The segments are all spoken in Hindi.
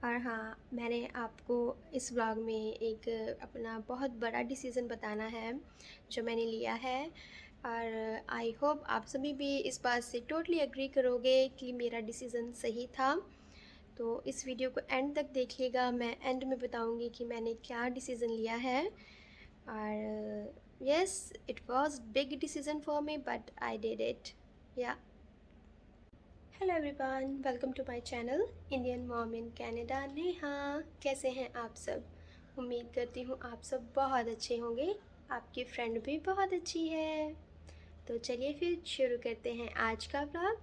और हाँ, मैंने आपको इस व्लॉग में एक अपना बहुत बड़ा डिसीज़न बताना है, जो मैंने लिया है। और आई होप आप सभी भी इस बात से टोटली एग्री करोगे कि मेरा डिसीज़न सही था। तो इस वीडियो को एंड तक देखिएगा, मैं एंड में बताऊँगी कि मैंने क्या डिसीज़न लिया है। और yes, it was big decision for me but I did it. या hello everyone, welcome to my channel Indian mom in Canada. Neha, कैसे हैं आप सब? उम्मीद करती हूँ आप सब बहुत अच्छे होंगे। आपकी फ्रेंड भी बहुत अच्छी है। तो चलिए फिर शुरू करते हैं आज का ब्लॉग।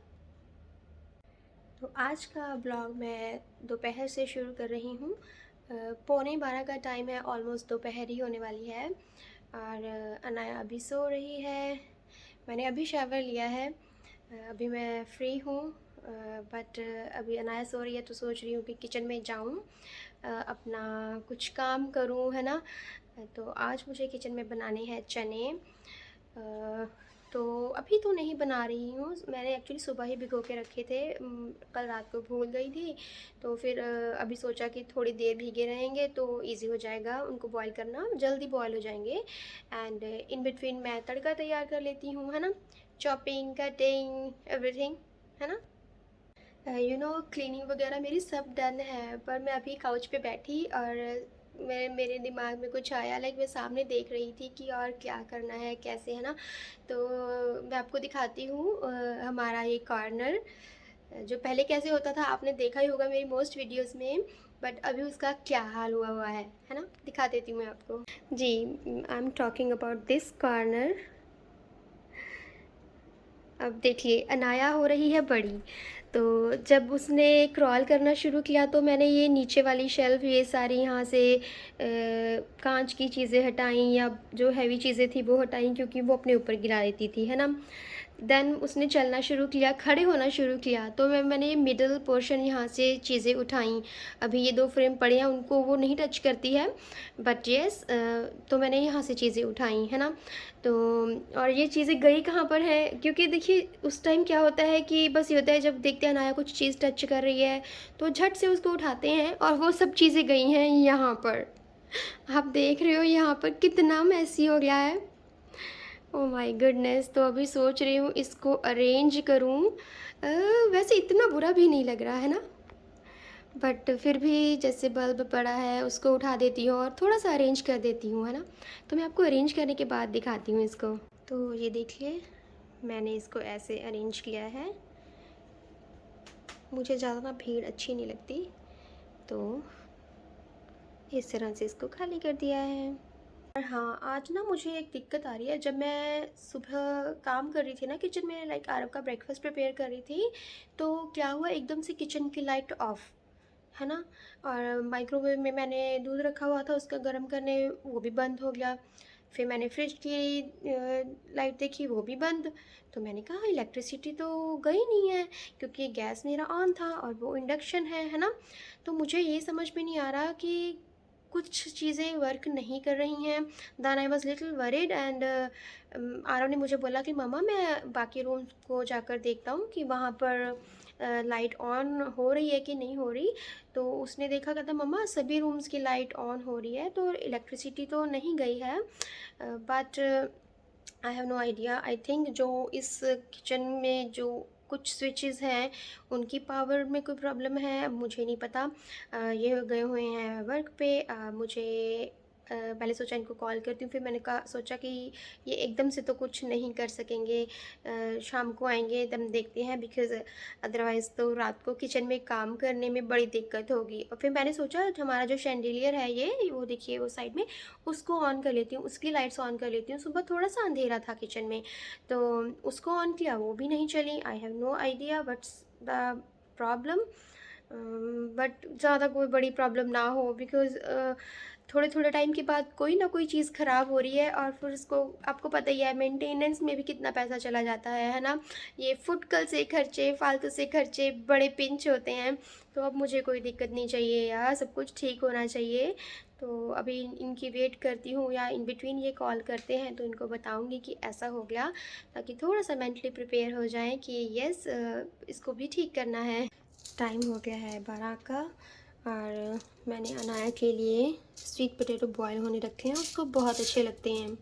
तो आज का ब्लॉग मैं दोपहर से शुरू कर रही हूँ। 11:45 का टाइम है, ऑलमोस्ट दोपहर ही होने वाली है। और अनाया अभी सो रही है। मैंने अभी शावर लिया है। अभी मैं फ्री हूँ, बट अभी अनाया सो रही है तो सोच रही हूँ कि किचन में जाऊँ, अपना कुछ काम करूँ, है ना। तो आज मुझे किचन में बनाने हैं चने। तो अभी तो नहीं बना रही हूँ, मैंने एक्चुअली सुबह ही भिगो के रखे थे। कल रात को भूल गई थी, तो फिर अभी सोचा कि थोड़ी देर भीगे रहेंगे तो इजी हो जाएगा, उनको बॉईल करना जल्दी बॉईल हो जाएंगे। एंड इन बिटवीन मैं तड़का तैयार कर लेती हूँ, है ना। चॉपिंग, कटिंग, एवरीथिंग, है ना। क्लीनिंग वगैरह मेरी सब डन है, पर मैं अभी काउच पे बैठी और मेरे दिमाग में कुछ आया, लाइक मैं सामने देख रही थी कि और क्या करना है, कैसे, है ना। तो मैं आपको दिखाती हूँ हमारा ये कॉर्नर जो पहले कैसे होता था, आपने देखा ही होगा मेरी मोस्ट वीडियोस में। बट अभी उसका क्या हाल हुआ हुआ है ना। दिखा देती हूँ मैं आपको। जी, I am talking about this corner. अब देखिए, अनाया हो रही है बड़ी। तो जब उसने क्रॉल करना शुरू किया तो मैंने ये नीचे वाली शेल्फ़, ये सारी यहाँ से कांच की चीज़ें हटाई, या जो हैवी चीज़ें थी वो हटाई, क्योंकि वो अपने ऊपर गिरा देती थी, है ना। देन उसने चलना शुरू किया, खड़े होना शुरू किया, तो मैंने ये मिडल पोर्शन यहाँ से चीज़ें उठाई। अभी ये 2 फ्रेम पड़े हैं, उनको वो नहीं टच करती है, बट येस, तो मैंने यहाँ से चीज़ें उठाई, है ना। तो और ये चीज़ें गई कहाँ पर है, क्योंकि देखिए उस टाइम क्या होता है कि बस ये होता है, जब देखते हैं अनाया कुछ चीज़ टच कर रही है तो झट से उसको उठाते हैं, और वो सब चीज़ें गई हैं यहाँ पर। आप देख रहे हो यहाँ पर कितना मैसी हो गया है। Oh my goodness. तो अभी सोच रही हूँ इसको अरेंज करूँ। वैसे इतना बुरा भी नहीं लग रहा है ना, बट फिर भी जैसे बल्ब पड़ा है उसको उठा देती हूँ और थोड़ा सा अरेंज कर देती हूँ, है ना। तो मैं आपको अरेंज करने के बाद दिखाती हूँ इसको। तो ये देखिए, मैंने इसको ऐसे अरेंज किया है। मुझे ज़्यादा ना भीड़ अच्छी नहीं लगती, तो इस तरह से इसको खाली कर दिया है। और हाँ, आज ना मुझे एक दिक्कत आ रही है। जब मैं सुबह काम कर रही थी ना किचन में, लाइक आरव का ब्रेकफास्ट प्रिपेयर कर रही थी, तो क्या हुआ, एकदम से किचन की लाइट ऑफ, है ना। और माइक्रोवेव में मैंने दूध रखा हुआ था उसका गर्म करने, वो भी बंद हो गया। फिर मैंने फ्रिज की लाइट देखी, वो भी बंद। तो मैंने कहा इलेक्ट्रिसिटी तो गई नहीं है, क्योंकि गैस मेरा ऑन था और वो इंडक्शन है ना। तो मुझे ये समझ में नहीं आ रहा कि कुछ चीज़ें वर्क नहीं कर रही हैं। Then I was little worried, and Aarav ने मुझे बोला कि मम्मा मैं बाकी रूम्स को जाकर देखता हूँ कि वहाँ पर लाइट ऑन हो रही है कि नहीं हो रही। तो उसने देखा, कहता मम्मा सभी रूम्स की लाइट ऑन हो रही है, तो इलेक्ट्रिसिटी तो नहीं गई है। But I have no idea. I think जो इस किचन में जो कुछ स्विचेस हैं उनकी पावर में कोई प्रॉब्लम है, अब मुझे नहीं पता। ये गए हुए हैं वर्क पे। मुझे पहले सोचा इनको कॉल करती हूँ, फिर मैंने कहा सोचा कि ये एकदम से तो कुछ नहीं कर सकेंगे, शाम को आएंगे तब देखते हैं, बिकॉज़ अदरवाइज़ तो रात को किचन में काम करने में बड़ी दिक्कत होगी। और फिर मैंने सोचा हमारा जो शैंडिलियर है, ये वो देखिए वो साइड में, उसको ऑन कर लेती हूँ, उसकी लाइट्स ऑन कर लेती हूँ। सुबह थोड़ा सा अंधेरा था किचन में, तो उसको ऑन किया, वो भी नहीं चली। I have no idea what's the problem. But ज़्यादा कोई बड़ी प्रॉब्लम ना हो, बिकॉज़ थोड़े थोड़े टाइम के बाद कोई ना कोई चीज़ ख़राब हो रही है, और फिर उसको आपको पता ही है मेंटेनेंस में भी कितना पैसा चला जाता है ना। ये फुटकल से खर्चे, फालतू से खर्चे बड़े पिंच होते हैं। तो अब मुझे कोई दिक्कत नहीं चाहिए यार, सब कुछ ठीक होना चाहिए। तो अभी इनकी वेट करती हूँ, या इन बिटवीन ये कॉल करते हैं तो इनको बताऊँगी कि ऐसा हो गया, ताकि थोड़ा सा मेंटली प्रिपेयर हो जाएं कि यस, इसको भी ठीक करना है। टाइम हो गया है 12 का, और मैंने अनाया के लिए स्वीट पोटैटो बॉयल होने रखे हैं, उसको बहुत अच्छे लगते हैं।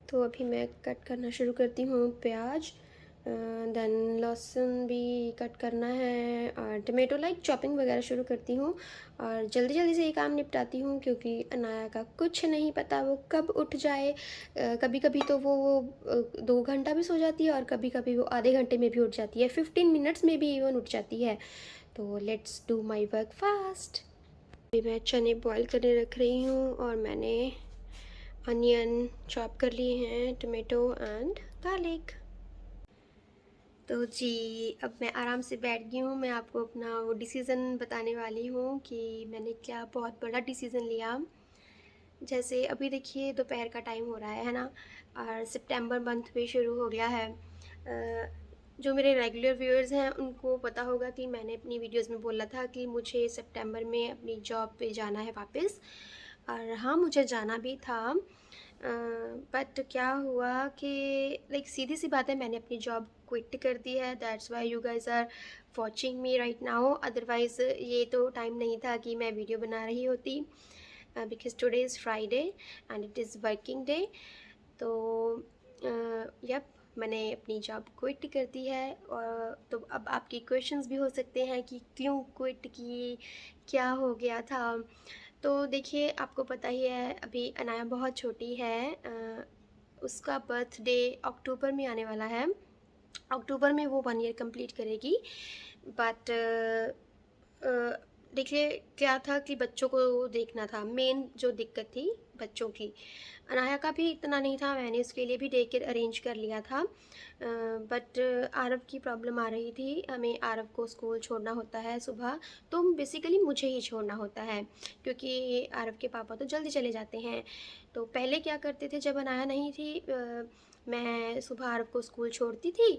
तो अभी मैं कट करना शुरू करती हूँ प्याज, देन लहसुन भी कट करना है, और टमाटो लाइक चॉपिंग वगैरह शुरू करती हूँ। और जल्दी जल्दी से ये काम निपटाती हूँ क्योंकि अनाया का कुछ नहीं पता वो कब उठ जाए। कभी कभी तो वो 2 घंटा भी सो जाती है और कभी कभी वो आधे घंटे में भी उठ जाती है, 15 मिनट्स में भी इवन उठ जाती है। तो let's do my work fast. अभी मैं चने बॉयल करने रख रही हूँ और मैंने अनियन चॉप कर लिए हैं, टमाटो एंड गार्लिक। तो जी अब मैं आराम से बैठ गई हूँ। मैं आपको अपना वो डिसीज़न बताने वाली हूँ कि मैंने क्या बहुत बड़ा डिसीज़न लिया। जैसे अभी देखिए दोपहर का टाइम हो रहा है ना, और सितंबर मंथ भी शुरू हो गया है। जो मेरे रेगुलर व्यूअर्स हैं उनको पता होगा कि मैंने अपनी वीडियोस में बोला था कि मुझे सितंबर में अपनी जॉब पे जाना है वापस। और हाँ, मुझे जाना भी था, बट क्या हुआ कि लाइक सीधी सी बात है, मैंने अपनी जॉब क्विट कर दी है। That's why you guys are watching me right now, otherwise ये तो टाइम नहीं था कि मैं वीडियो बना रही होती, because today is Friday and it is working day. तो यप, मैंने अपनी जॉब क्विट कर दी है। और तो अब आपके क्वेश्चंस भी हो सकते हैं कि क्यों क्विट की, क्या हो गया था। तो देखिए आपको पता ही है अभी अनाया बहुत छोटी है, उसका बर्थडे अक्टूबर में आने वाला है। अक्टूबर में वो 1 ईयर कंप्लीट करेगी। बट देखिए क्या था कि बच्चों को देखना था, मेन जो दिक्कत थी बच्चों की। अनाया का भी इतना नहीं था, मैंने उसके लिए भी डे केयर अरेंज कर लिया था। बट आरव की प्रॉब्लम आ रही थी, हमें आरव को स्कूल छोड़ना होता है सुबह, तो बेसिकली मुझे ही छोड़ना होता है क्योंकि आरव के पापा तो जल्दी चले जाते हैं। तो पहले क्या करते थे, जब अनाया नहीं थी, मैं सुबह आरव को स्कूल छोड़ती थी,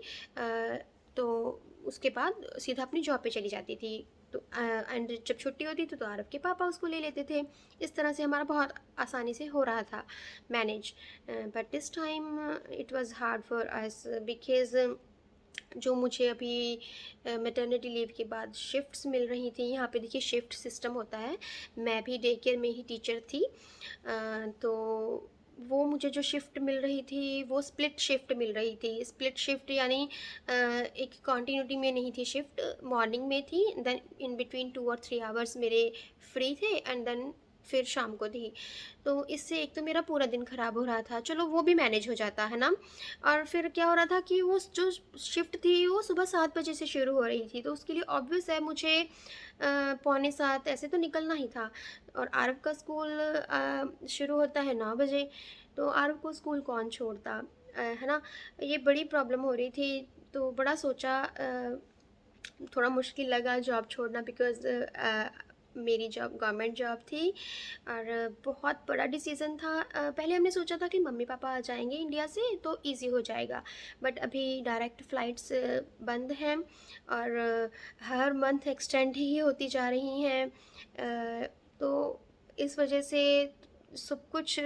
तो उसके बाद सीधा अपनी जॉब पे चली जाती थी। तो एंड जब छुट्टी होती थी तो आरव के पापा उसको ले लेते थे। इस तरह से हमारा बहुत आसानी से हो रहा था manage. But this time it was hard for us because जो मुझे अभी मैटरनिटी लीव के बाद शिफ्ट्स मिल रही थी, यहाँ पे देखिए शिफ्ट सिस्टम होता है। मैं भी डे केयर में ही टीचर थी, तो वो मुझे जो शिफ्ट मिल रही थी वो स्प्लिट शिफ्ट मिल रही थी। स्प्लिट शिफ्ट यानी एक कॉन्टीन्यूटी में नहीं थी शिफ्ट, मॉर्निंग में थी, देन इन बिटवीन 2 और 3 आवर्स मेरे फ्री थे एंड देन फिर शाम को थी। तो इससे एक तो मेरा पूरा दिन ख़राब हो रहा था, चलो वो भी मैनेज हो जाता है ना। और फिर क्या हो रहा था कि वो जो शिफ्ट थी वो सुबह 7 बजे से शुरू हो रही थी, तो उसके लिए ऑब्वियस है मुझे 6:45 ऐसे तो निकलना ही था। और आरव का स्कूल शुरू होता है 9 बजे, तो आरव को स्कूल कौन छोड़ता, है ना। ये बड़ी प्रॉब्लम हो रही थी। तो बड़ा सोचा, थोड़ा मुश्किल लगा जॉब छोड़ना बिकॉज़ मेरी जॉब गवर्नमेंट जॉब थी और बहुत बड़ा डिसीज़न था। पहले हमने सोचा था कि मम्मी पापा आ जाएंगे इंडिया से तो इजी हो जाएगा, बट अभी डायरेक्ट फ़्लाइट्स बंद हैं और हर मंथ एक्सटेंड ही होती जा रही हैं। तो इस वजह से सब कुछ,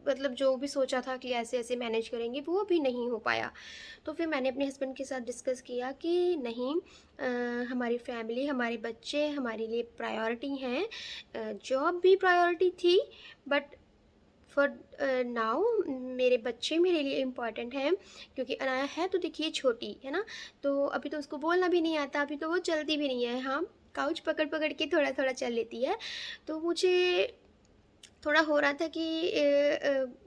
मतलब जो भी सोचा था कि ऐसे ऐसे मैनेज करेंगे वो भी नहीं हो पाया। तो फिर मैंने अपने हस्बैंड के साथ डिस्कस किया कि नहीं, हमारी फैमिली, हमारे बच्चे हमारे लिए प्रायोरिटी हैं। जॉब भी प्रायोरिटी थी, बट फॉर नाउ मेरे बच्चे मेरे लिए इम्पॉर्टेंट हैं। क्योंकि अनाया है तो देखिए छोटी है ना, तो अभी तो उसको बोलना भी नहीं आता, अभी तो वो चलती भी नहीं है। हाँ, काउच पकड़ पकड़ के थोड़ा थोड़ा चल लेती है। तो मुझे थोड़ा हो रहा था कि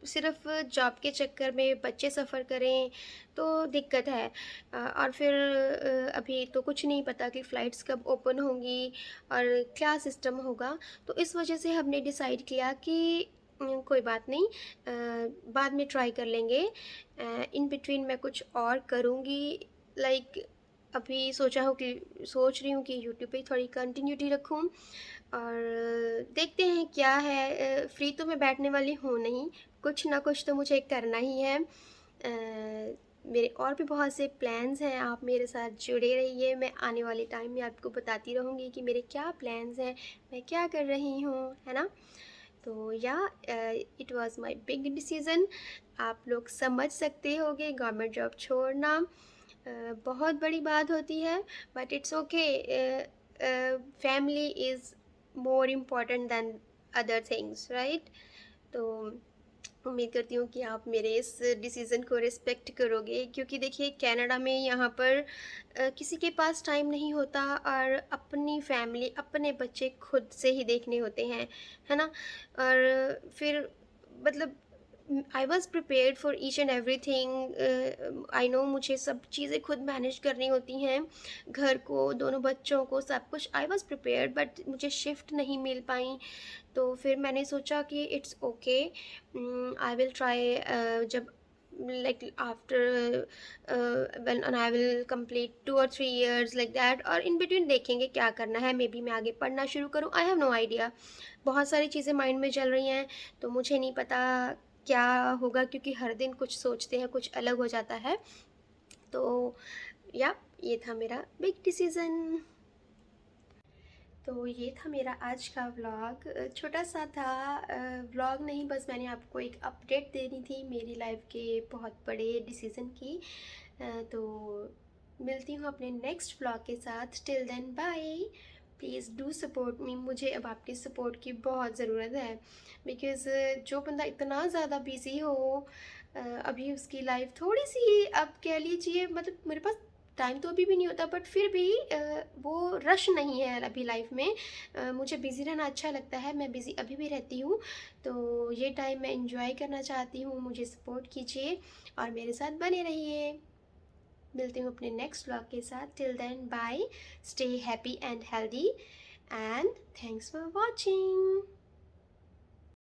सिर्फ जॉब के चक्कर में बच्चे सफ़र करें तो दिक्कत है। और फिर अभी तो कुछ नहीं पता कि फ़्लाइट्स कब ओपन होंगी और क्या सिस्टम होगा। तो इस वजह से हमने डिसाइड किया कि कोई बात नहीं, बाद में ट्राई कर लेंगे। इन बिटवीन मैं कुछ और करूँगी, लाइक अभी सोच रही हूँ कि यूट्यूब पे थोड़ी कंटिन्यूटी रखूँ और देखते हैं क्या है। फ्री तो मैं बैठने वाली हूँ नहीं, कुछ ना कुछ तो मुझे करना ही है। मेरे और भी बहुत से प्लान्स हैं, आप मेरे साथ जुड़े रहिए। मैं आने वाले टाइम में आपको बताती रहूँगी कि मेरे क्या प्लान्स हैं, मैं क्या कर रही हूँ, है ना। तो या it was my big decision. आप लोग समझ सकते होगे गवर्नमेंट जॉब छोड़ना बहुत बड़ी बात होती है, but it's okay. Family is more important than other things, right? तो उम्मीद करती हूँ कि आप मेरे इस डिसीज़न को रिस्पेक्ट करोगे, क्योंकि देखिए कनाडा में यहाँ पर किसी के पास टाइम नहीं होता और अपनी फैमिली, अपने बच्चे खुद से ही देखने होते हैं, है ना? और फिर मतलब आई was prepared for each and everything. I know मुझे सब चीज़ें खुद मैनेज करनी होती हैं, घर को, दोनों बच्चों को, सब कुछ आई वॉज़ प्रिपेयर्ड, बट मुझे शिफ्ट नहीं मिल पाई। तो फिर मैंने सोचा कि it's okay, I will try, जब like after when I will complete 2 और 3 years लाइक दैट, और इन बिटवीन देखेंगे क्या करना है, मे बी मैं आगे पढ़ना शुरू करूँ, आई हैव नो आइडिया। बहुत सारी चीज़ें माइंड में चल रही हैं, तो मुझे नहीं पता क्या होगा, क्योंकि हर दिन कुछ सोचते हैं कुछ अलग हो जाता है। तो या ये था मेरा बिग डिसीज़न। तो ये था मेरा आज का व्लॉग, छोटा सा था, व्लॉग नहीं, बस मैंने आपको एक अपडेट देनी थी मेरी लाइफ के बहुत बड़े डिसीज़न की। तो मिलती हूँ अपने नेक्स्ट व्लॉग के साथ, till then bye. Please do support me, मुझे अब आपकी सपोर्ट की बहुत ज़रूरत है, बिकॉज़ जो बंदा इतना ज़्यादा बिज़ी हो, अभी उसकी लाइफ थोड़ी सी, आप कह लीजिए, मतलब मेरे पास टाइम तो अभी भी नहीं होता, बट फिर भी वो रश नहीं है अभी लाइफ में। मुझे बिज़ी रहना अच्छा लगता है, मैं बिज़ी अभी भी रहती हूँ, तो ये टाइम मैं इंजॉय करना चाहती हूँ। मुझे सपोर्ट कीजिए और मेरे साथ बने रहिए। मिलती हूँ अपने नेक्स्ट व्लॉग के साथ, till then bye, stay happy and healthy, and thanks for watching.